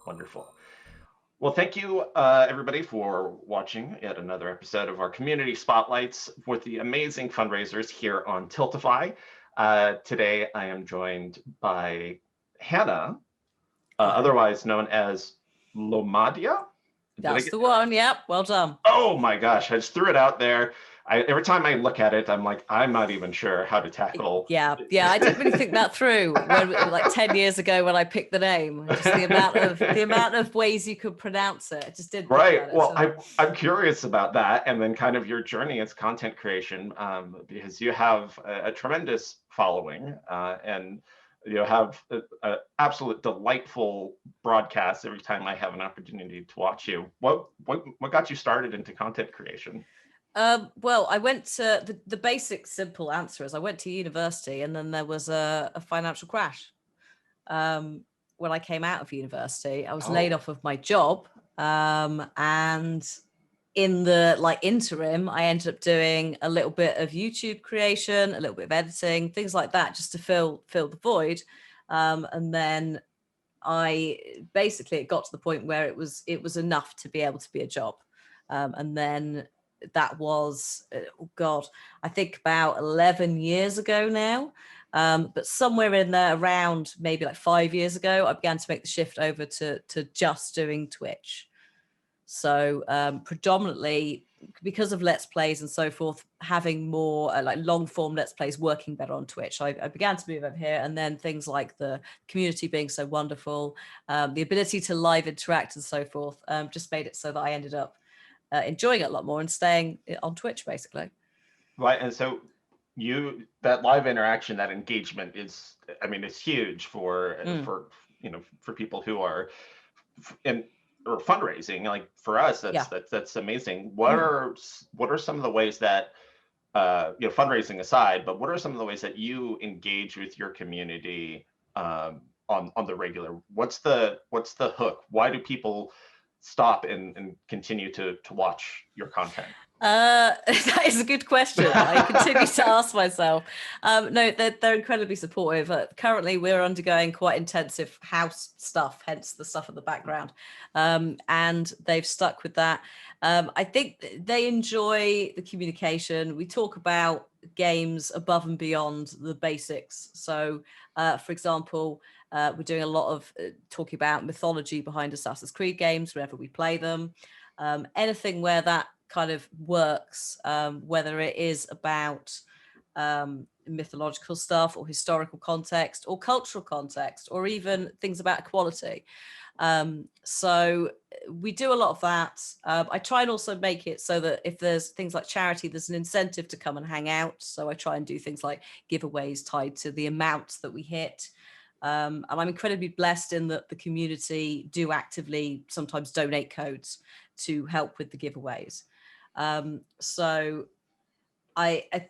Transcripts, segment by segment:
Wonderful. Well, thank you, everybody, for watching yet another episode of our community spotlights with the amazing fundraisers here on Tiltify. Today, I am joined by Hannah, otherwise known as Lomadiah. That's the one. Yep. Well done. Oh my gosh, I just threw it out there. Every time I look at it, I'm like, I'm not even sure how to tackle. Yeah. I didn't really think that through when, like 10 years ago, when I picked the name. Just the amount of ways you could pronounce it. I just didn't think Right. about it. Well, So. I'm curious about that, and then kind of your journey as content creation, because you have a tremendous following, and you have a absolute delightful broadcast every time I have an opportunity to watch you. What got you started into content creation? Well, I went to the basic simple answer is I went to university, and then there was a financial crash. When I came out of university, I was laid off of my job, and in the interim, I ended up doing a little bit of YouTube creation, a little bit of editing, things like that, just to fill the void. And then it got to the point where it was enough to be able to be a job. And then that was, oh God, I think about 11 years ago now. But somewhere in there, around maybe like 5 years ago, I began to make the shift over to just doing Twitch. So predominantly because of Let's Plays and so forth, having more like long form Let's Plays working better on Twitch, I began to move over here. And then things like the community being so wonderful, the ability to live interact and so forth, just made it so that I ended up enjoying it a lot more and staying on Twitch, basically. Right. And so that live interaction, that engagement is, it's huge for people who are or fundraising. Like for us, that's amazing. What are some of the ways that fundraising aside, but what are some of the ways that you engage with your community on the regular? What's the hook? Why do people stop and continue to watch your content? That is a good question. I continue to ask myself. No, they're incredibly supportive. Currently, we're undergoing quite intensive house stuff, hence the stuff in the background. And they've stuck with that. I think they enjoy the communication. We talk about games above and beyond the basics. So, for example, we're doing a lot of talking about mythology behind Assassin's Creed games whenever we play them. Anything where that kind of works, whether it is about mythological stuff or historical context or cultural context or even things about equality. So we do a lot of that. I try and also make it so that if there's things like charity, there's an incentive to come and hang out. So I try and do things like giveaways tied to the amounts that we hit. And I'm incredibly blessed in that the community do actively sometimes donate codes to help with the giveaways. So a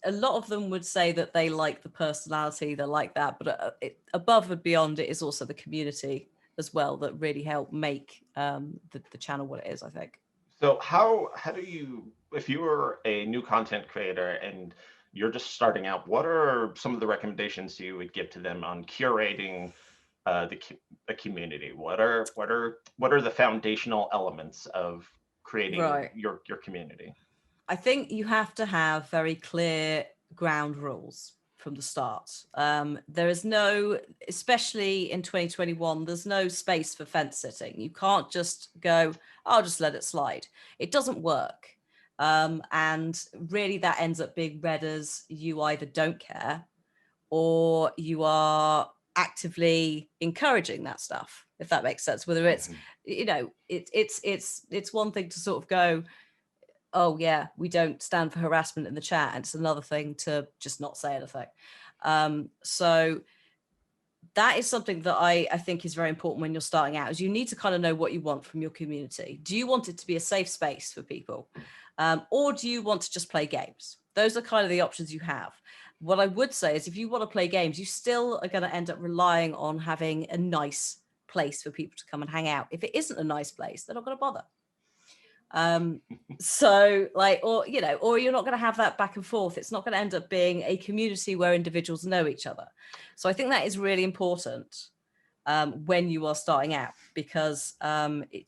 lot of them would say that they like the personality, they like that, but above and beyond it is also the community as well that really help make the channel what it is, I think. So how do you, if you were a new content creator and you're just starting out, what are some of the recommendations you would give to them on curating the community? What are the foundational elements of creating your community? I think you have to have very clear ground rules from the start. There is no, especially in 2021, there's no space for fence sitting. You can't just go, I'll just let it slide. It doesn't work. And really that ends up being read as you either don't care or you are actively encouraging that stuff, if that makes sense. Whether it's, it's one thing to sort of go, oh yeah, we don't stand for harassment in the chat. And it's another thing to just not say anything. So that is something that I think is very important when you're starting out, is you need to kind of know what you want from your community. Do you want it to be a safe space for people? Or do you want to just play games? Those are kind of the options you have. What I would say is if you want to play games, you still are going to end up relying on having a nice place for people to come and hang out. If it isn't a nice place, they're not going to bother. So like, or you're not going to have that back and forth. It's not going to end up being a community where individuals know each other. So I think that is really important. when you are starting out, because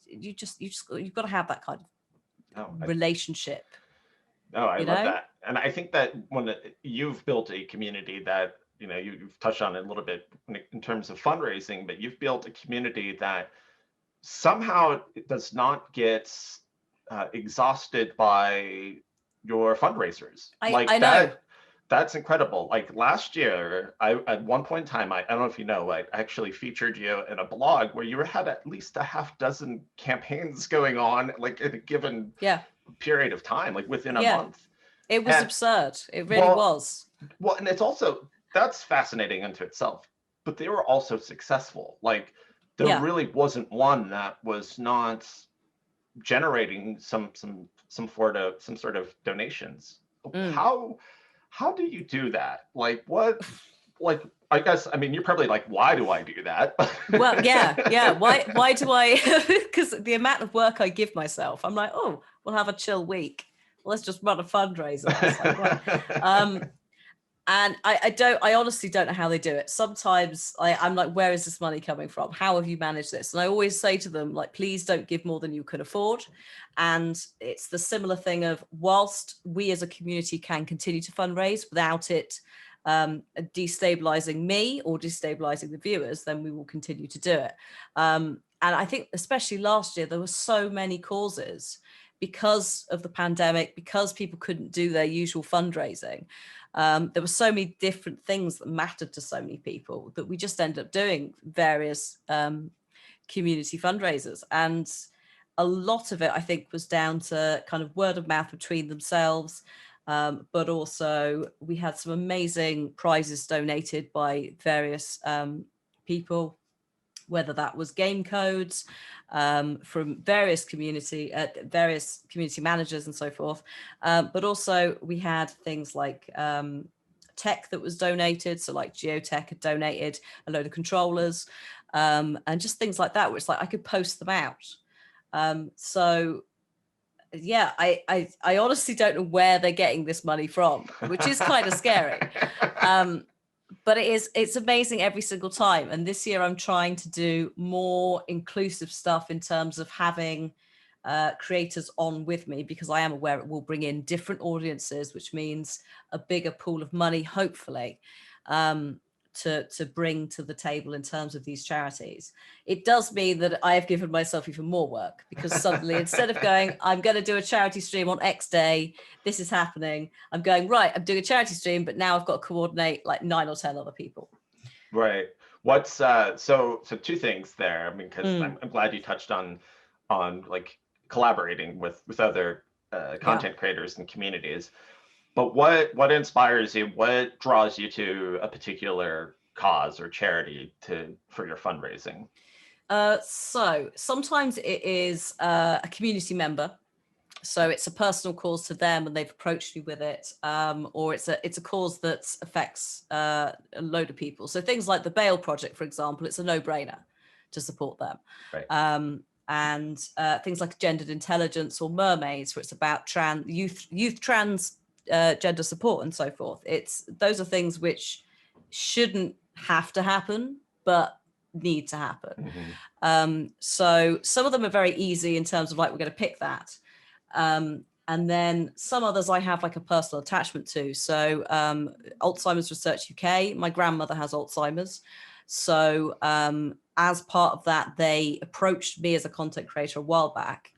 you've got to have that kind of relationship. I love that. And I think that when you've built a community that, you've touched on it a little bit in terms of fundraising, but you've built a community that somehow it does not get exhausted by your fundraisers. I know. That's incredible. Like last year, at one point in time, I don't know if you know, I actually featured you in a blog where you had at least a half dozen campaigns going on, like in a given period of time, like within a month. It was absurd. It really was. Well, and it's also, that's fascinating unto itself, but they were also successful. Like there really wasn't one that was not generating some sort of donations. How do you do that? Like what? Like I guess, I mean, you're probably like, why do I do that? Well, yeah. Why do I? Because the amount of work I give myself, I'm like, oh, we'll have a chill week. Let's just run a fundraiser. Like, and I honestly don't know how they do it. Sometimes I'm like, where is this money coming from? How have you managed this? And I always say to them, like, please don't give more than you can afford. And it's the similar thing of, whilst we as a community can continue to fundraise without it destabilizing me or destabilizing the viewers, then we will continue to do it. And I think especially last year, there were so many causes because of the pandemic, because people couldn't do their usual fundraising. There were so many different things that mattered to so many people that we just ended up doing various community fundraisers. And a lot of it, I think, was down to kind of word of mouth between themselves. But also we had some amazing prizes donated by various people, whether that was game codes from various community managers and so forth. But also we had things like tech that was donated. So like Geotech had donated a load of controllers and just things like that, where it's like I could post them out. So yeah, I honestly don't know where they're getting this money from, which is kind of scary. But it's amazing every single time. And this year I'm trying to do more inclusive stuff in terms of having creators on with me, because I am aware it will bring in different audiences, which means a bigger pool of money, hopefully, to bring to the table in terms of these charities. It does mean that I have given myself even more work, because suddenly instead of going, I'm going to do a charity stream on X day, this is happening, I'm going, right, I'm doing a charity stream, but now I've got to coordinate like 9 or 10 other people. Right. What's so two things there. I mean, because I'm glad you touched on like collaborating with other content creators and communities. But what inspires you? What draws you to a particular cause or charity for your fundraising? So sometimes it is a community member. So it's a personal cause to them and they've approached me with it, or it's a cause that affects a load of people. So things like the Bail Project, for example, it's a no-brainer to support them. Right. And things like gendered intelligence or mermaids, where it's about youth trans gender support and so forth. Those are things which shouldn't have to happen, but need to happen. Mm-hmm. So some of them are very easy in terms of like, we're going to pick that. And then some others I have like a personal attachment to. So Alzheimer's Research UK, my grandmother has Alzheimer's. So as part of that, they approached me as a content creator a while back.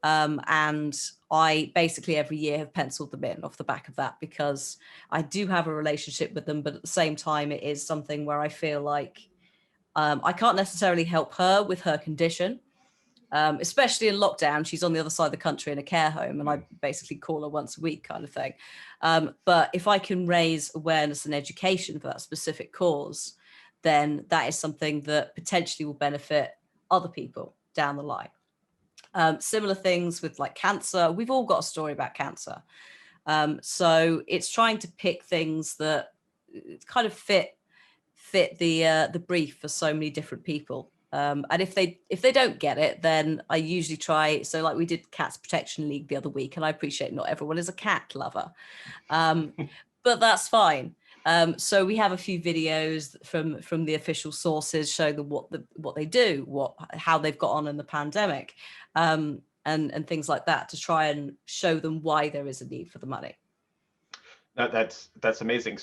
And I basically every year have penciled them in off the back of that, because I do have a relationship with them, but at the same time, it is something where I feel like I can't necessarily help her with her condition, especially in lockdown. She's on the other side of the country in a care home, and I basically call her once a week kind of thing. But if I can raise awareness and education for that specific cause, then that is something that potentially will benefit other people down the line. Similar things with like cancer. We've all got a story about cancer. So it's trying to pick things that kind of fit the brief for so many different people. And if they don't get it, then I usually try. So like we did Cats Protection League the other week, and I appreciate not everyone is a cat lover, but that's fine. So we have a few videos from the official sources showing them what they do, how they've got on in the pandemic, and things like that, to try and show them why there is a need for the money. No, that's amazing.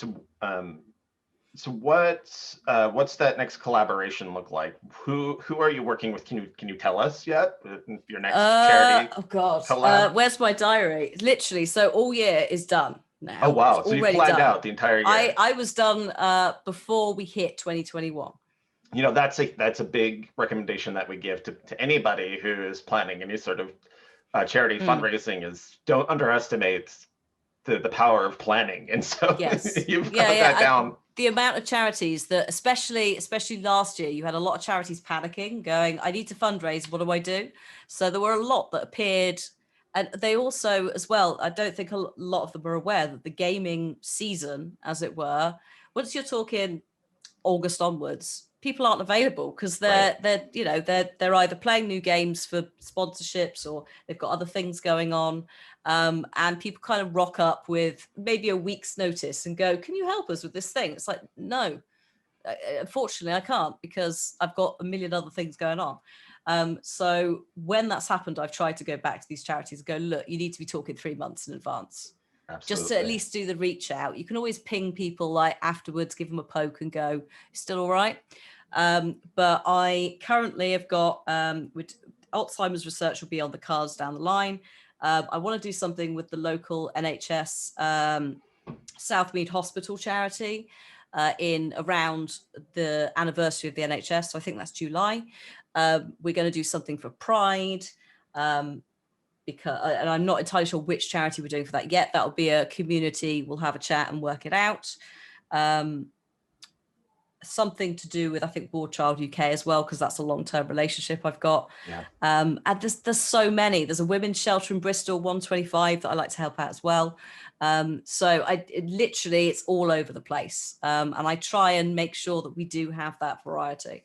So what's that next collaboration look like? Who are you working with? Can you tell us yet? Your next charity Oh God, collab? where's my diary? Literally, so all year is done now. Oh wow! It's So you already planned done. out the entire year. I was done before we hit 2021. You know, that's a big recommendation that we give to anybody who is planning any sort of charity fundraising, is don't underestimate the power of planning. And so Yes, you've got that down. The amount of charities that, especially last year, you had a lot of charities panicking, going, I need to fundraise, what do I do? So there were a lot that appeared, and they also, as well, I don't think a lot of them are aware that the gaming season, as it were, once you're talking August onwards, people aren't available because they're either playing new games for sponsorships, or they've got other things going on, and people kind of rock up with maybe a week's notice and go, can you help us with this thing? It's like, no, unfortunately I can't, because I've got a million other things going on. So when that's happened, I've tried to go back to these charities and go, look, you need to be talking 3 months in advance. Absolutely. Just to at least do the reach out. You can always ping people like afterwards, give them a poke and go, still all right? But I currently have got, with Alzheimer's research will be on the cards down the line. I want to do something with the local NHS Southmead Hospital charity in around the anniversary of the NHS. So I think that's July. We're going to do something for Pride. And I'm not entirely sure which charity we're doing for that yet. That'll be a community. We'll have a chat and work it out. Something to do with, I think, War Child UK as well, because that's a long-term relationship I've got. Yeah. And there's so many. There's a women's shelter in Bristol, 125, that I like to help out as well. So it's all over the place. And I try and make sure that we do have that variety.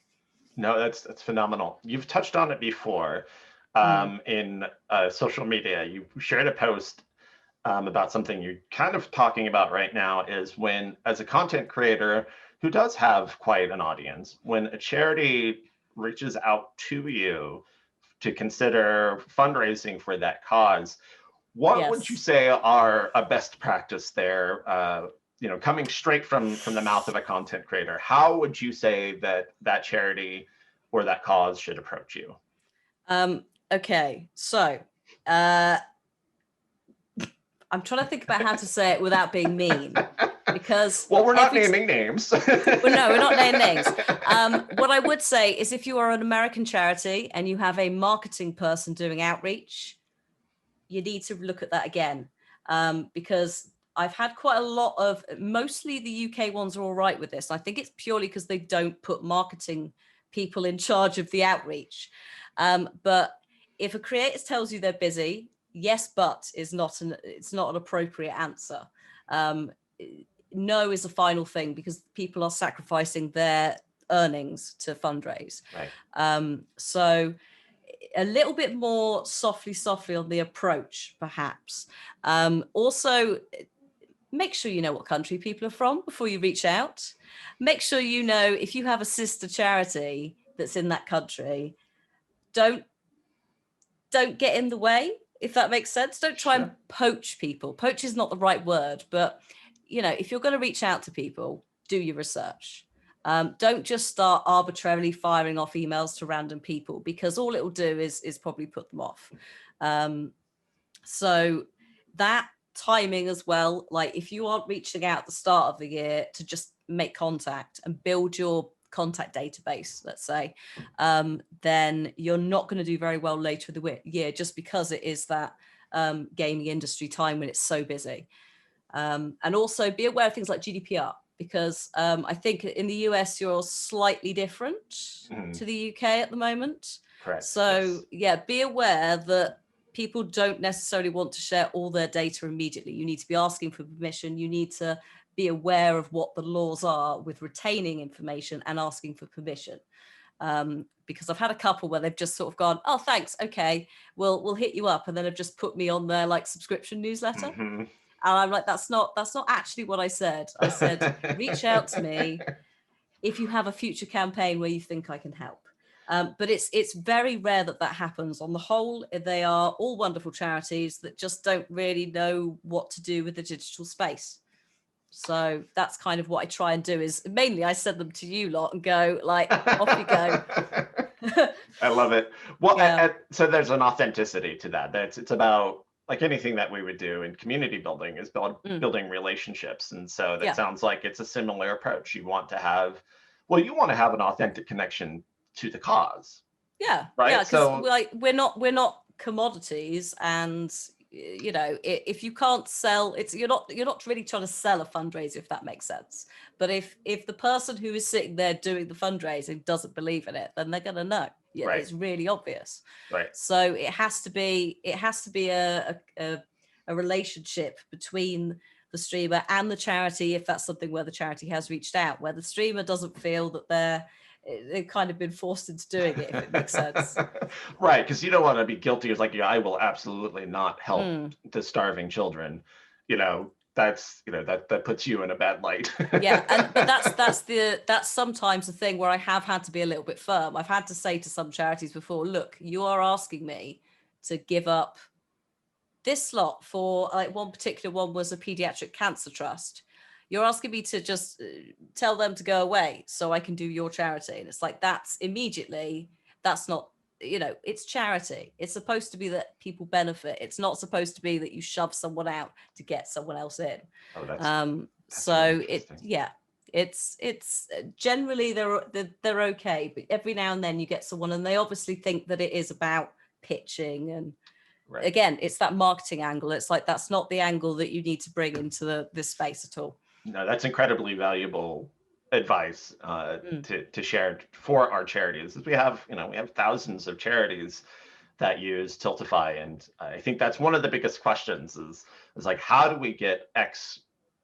No, that's phenomenal. You've touched on it before. In social media, you shared a post about something you're kind of talking about right now, is when, as a content creator who does have quite an audience, when a charity reaches out to you to consider fundraising for that cause, what would you say are a best practice there? Coming straight from the mouth of a content creator, how would you say that charity or that cause should approach you? Okay, so I'm trying to think about how to say it without being mean, because we're not naming names. Well, no, we're not naming names. What I would say is, if you are an American charity and you have a marketing person doing outreach, you need to look at that again, because I've had quite a lot of, mostly the UK ones are all right with this. I think it's purely because they don't put marketing people in charge of the outreach. But if a creator tells you they're busy, yes, but it's not an appropriate answer. No is the final thing, because people are sacrificing their earnings to fundraise. Right. So a little bit more softly on the approach, perhaps. Also, make sure you know what country people are from before you reach out. Make sure you know, if you have a sister charity that's in that country, don't get in the way, if that makes sense. Don't try and poach people. Poach is not the right word, but if you're going to reach out to people, do your research. Don't just start arbitrarily firing off emails to random people, because all it will do is probably put them off. So that timing as well, like if you aren't reaching out at the start of the year to just make contact and build your contact database, let's say, then you're not going to do very well later in the year, just because it is that gaming industry time when it's so busy. And also be aware of things like GDPR, because I think in the US you're slightly different to the UK at the moment. Correct. So yes. Be aware that people don't necessarily want to share all their data immediately. You need to be asking for permission. You need to be aware of what the laws are with retaining information and asking for permission. Because I've had a couple where they've just sort of gone, oh, thanks, okay, we'll hit you up, and then have just put me on their like subscription newsletter. And I'm like, that's not actually what I said. I said, reach out to me if you have a future campaign where you think I can help. But it's very rare that happens. On the whole, they are all wonderful charities that just don't really know what to do with the digital space. So that's kind of what I try and do, is mainly I send them to you lot and go like, off you go. I love it. Well, Yeah. so there's an authenticity to that. It's about, like anything that we would do in community building, is building relationships. And so that sounds like it's a similar approach. You want to have an authentic connection to the cause. Yeah. Right. Yeah. Because So we're not commodities, and you know, if you can't sell, you're not really trying to sell a fundraiser, if that makes sense. But if the person who is sitting there doing the fundraising doesn't believe in it, then they're going to know. Yeah, right. It's really obvious. Right. So it has to be a relationship between the streamer and the charity, if that's something where the charity has reached out, where the streamer doesn't feel that they've kind of been forced into doing it, if it makes sense. Right, because you don't want to be guilty. It's like, yeah, I will absolutely not help the starving children. That puts you in a bad light. Yeah, but that's sometimes the thing where I have had to be a little bit firm. I've had to say to some charities before, look, you are asking me to give up this slot for, like, one particular one was a pediatric cancer trust. You're asking me to just tell them to go away so I can do your charity. And it's like, that's not, it's charity. It's supposed to be that people benefit. It's not supposed to be that you shove someone out to get someone else in. Oh, that's so really it's generally they're okay, but every now and then you get someone and they obviously think that it is about pitching, and again, it's that marketing angle. It's like, that's not the angle that you need to bring into this space at all. No, that's incredibly valuable advice to share for our charities. We have thousands of charities that use Tiltify, and I think that's one of the biggest questions is like, how do we get X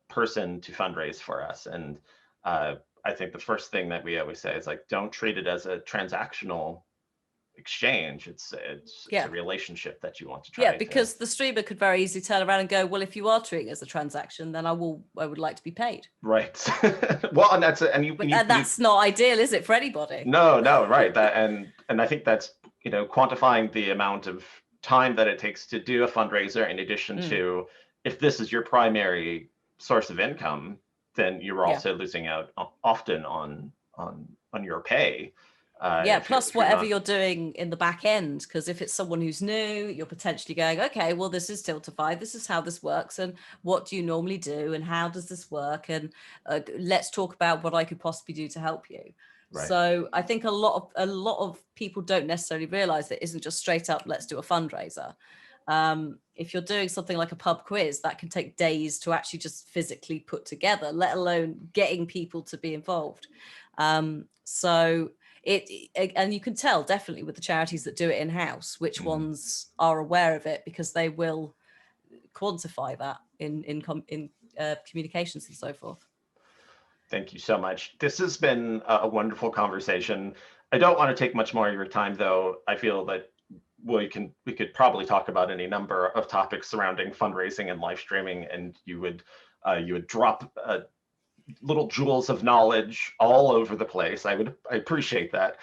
person to fundraise for us? And I think the first thing that we always say is, like, don't treat it as a transactional exchange. It's a relationship that you want to try. Because the streamer could very easily turn around and go, well, if you are treating it as a transaction, then I would like to be paid. Right. Well, and that's not ideal, is it, for anybody? No, right. And I think that's, quantifying the amount of time that it takes to do a fundraiser, in addition to, if this is your primary source of income, then you're also losing out often on your pay. Plus whatever you're doing in the back end, because if it's someone who's new, you're potentially going, okay, well, this is Tiltify, this is how this works, and what do you normally do, and how does this work, and let's talk about what I could possibly do to help you. Right. So I think a lot of people don't necessarily realize that it isn't just straight up, let's do a fundraiser. If you're doing something like a pub quiz, that can take days to actually just physically put together, let alone getting people to be involved. And you can tell definitely with the charities that do it in-house which ones are aware of it, because they will quantify that in communications and so forth. Thank you so much. This has been a wonderful conversation. I don't want to take much more of your time, though. I feel that we could probably talk about any number of topics surrounding fundraising and live streaming, and you would drop little jewels of knowledge all over the place. I appreciate that.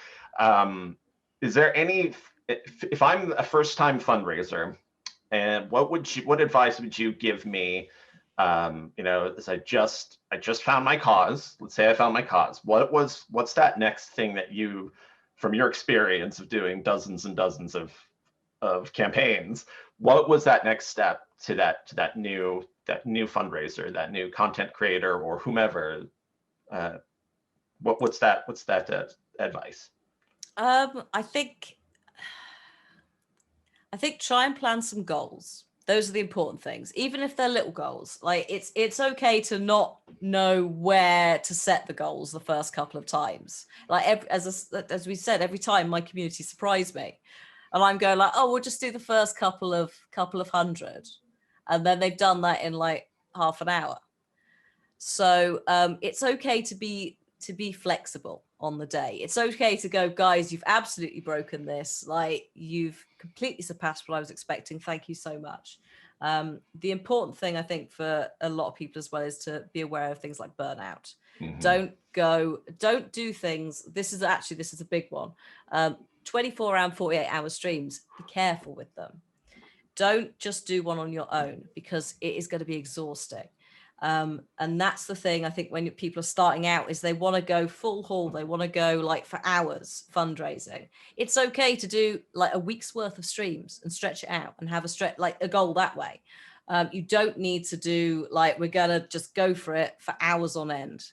Is there if I'm a first-time fundraiser, and what advice would you give me? As I just found my cause. Let's say I found my cause. What's that next thing that you, from your experience of doing dozens and dozens of campaigns, what was that next step to that new fundraiser, that new content creator, or whomever? What's that advice? I think try and plan some goals. Those are the important things, even if they're little goals. Like, it's okay to not know where to set the goals the first couple of times. Like, as we said, every time my community surprised me, and I'm going like, oh, we'll just do the first couple of hundred, and then they've done that in like half an hour. So it's okay to be flexible on the day. It's okay to go, guys, you've absolutely broken this. Like, you've completely surpassed what I was expecting. Thank you so much. The important thing, I think, for a lot of people as well is to be aware of things like burnout. Mm-hmm. Don't do things. This is a big one. 24 hour, 48-hour streams, be careful with them. Don't just do one on your own, because it is going to be exhausting. And that's the thing, I think, when people are starting out, is they want to go full haul. They want to go like for hours fundraising. It's okay to do like a week's worth of streams and stretch it out and have a goal that way. You don't need to do like, we're going to just go for it for hours on end,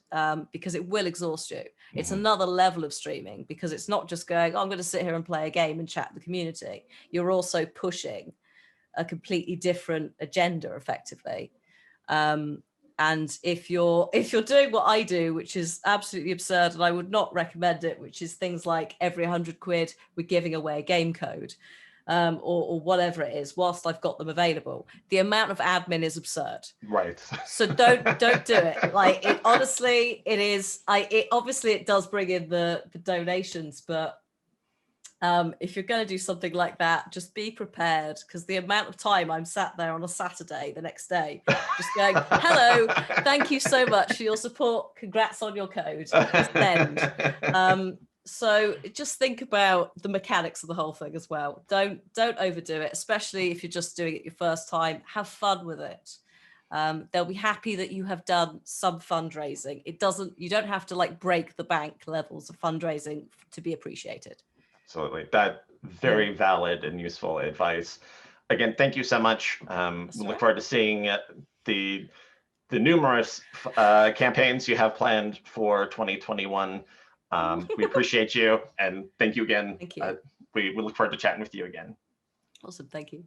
because it will exhaust you. It's another level of streaming, because it's not just going, oh, I'm going to sit here and play a game and chat with the community. You're also pushing a completely different agenda effectively. And if you're doing what I do, which is absolutely absurd, and I would not recommend it, which is things like every 100 quid we're giving away a game code, or whatever it is, whilst I've got them available, the amount of admin is absurd. Right. So don't do it. Like, it honestly, it is. It obviously it does bring in the donations, but if you're going to do something like that, just be prepared, because the amount of time I'm sat there on a Saturday the next day just going, hello, thank you so much for your support, congrats on your code, send. So just think about the mechanics of the whole thing as well. Don't overdo it, especially if you're just doing it your first time. Have fun with it. They'll be happy that you have done some fundraising. You don't have to like break the bank levels of fundraising to be appreciated. Absolutely. That very valid and useful advice. Again, thank you so much. We look forward to seeing the numerous campaigns you have planned for 2021. We appreciate you, and thank you again. Thank you. We look forward to chatting with you again. Awesome. Thank you.